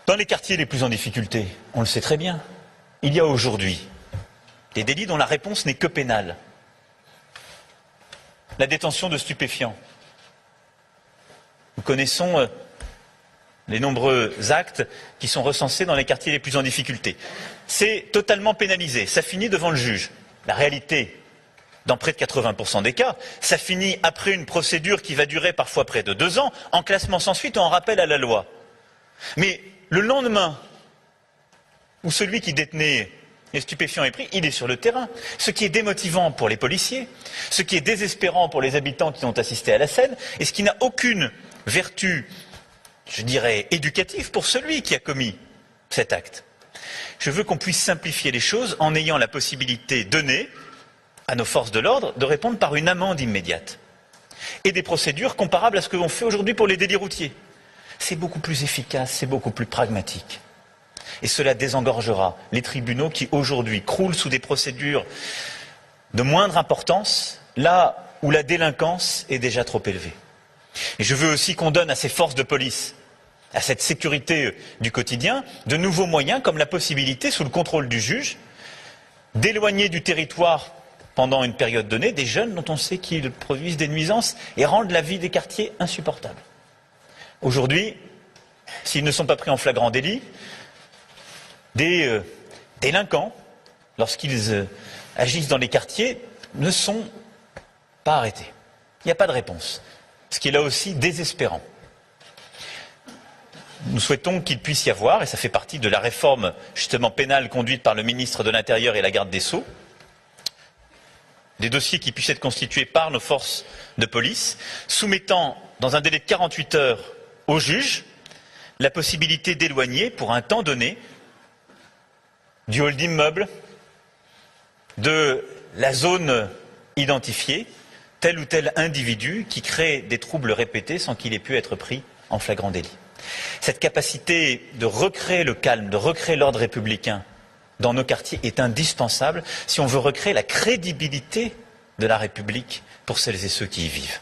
Dans les quartiers les plus en difficulté, on le sait très bien, il y a aujourd'hui des délits dont la réponse n'est que pénale. La détention de stupéfiants. Nous connaissons les nombreux actes qui sont recensés dans les quartiers les plus en difficulté. C'est totalement pénalisé, ça finit devant le juge. La réalité, dans près de 80% des cas, ça finit après une procédure qui va durer parfois près de 2 ans, en classement sans suite ou en rappel à la loi. Mais le lendemain, où celui qui détenait les stupéfiants est pris, il est sur le terrain. Ce qui est démotivant pour les policiers, ce qui est désespérant pour les habitants qui ont assisté à la scène, et ce qui n'a aucune vertu, je dirais, éducative pour celui qui a commis cet acte. Je veux qu'on puisse simplifier les choses en ayant la possibilité donnée à nos forces de l'ordre de répondre par une amende immédiate. Et des procédures comparables à ce que l'on fait aujourd'hui pour les délits routiers. C'est beaucoup plus efficace, c'est beaucoup plus pragmatique. Et cela désengorgera les tribunaux qui aujourd'hui croulent sous des procédures de moindre importance, là où la délinquance est déjà trop élevée. Et je veux aussi qu'on donne à ces forces de police, à cette sécurité du quotidien, de nouveaux moyens comme la possibilité, sous le contrôle du juge, d'éloigner du territoire pendant une période donnée des jeunes dont on sait qu'ils produisent des nuisances et rendent la vie des quartiers insupportable. Aujourd'hui, s'ils ne sont pas pris en flagrant délit, des délinquants, lorsqu'ils agissent dans les quartiers, ne sont pas arrêtés. Il n'y a pas de réponse, ce qui est là aussi désespérant. Nous souhaitons qu'il puisse y avoir, et ça fait partie de la réforme justement pénale conduite par le ministre de l'Intérieur et la garde des Sceaux, des dossiers qui puissent être constitués par nos forces de police, soumettant dans un délai de 48 heures au juge la possibilité d'éloigner pour un temps donné du hall d'immeuble, de la zone identifiée, tel ou tel individu qui crée des troubles répétés sans qu'il ait pu être pris en flagrant délit. Cette capacité de recréer le calme, de recréer l'ordre républicain dans nos quartiers est indispensable si on veut recréer la crédibilité de la République pour celles et ceux qui y vivent.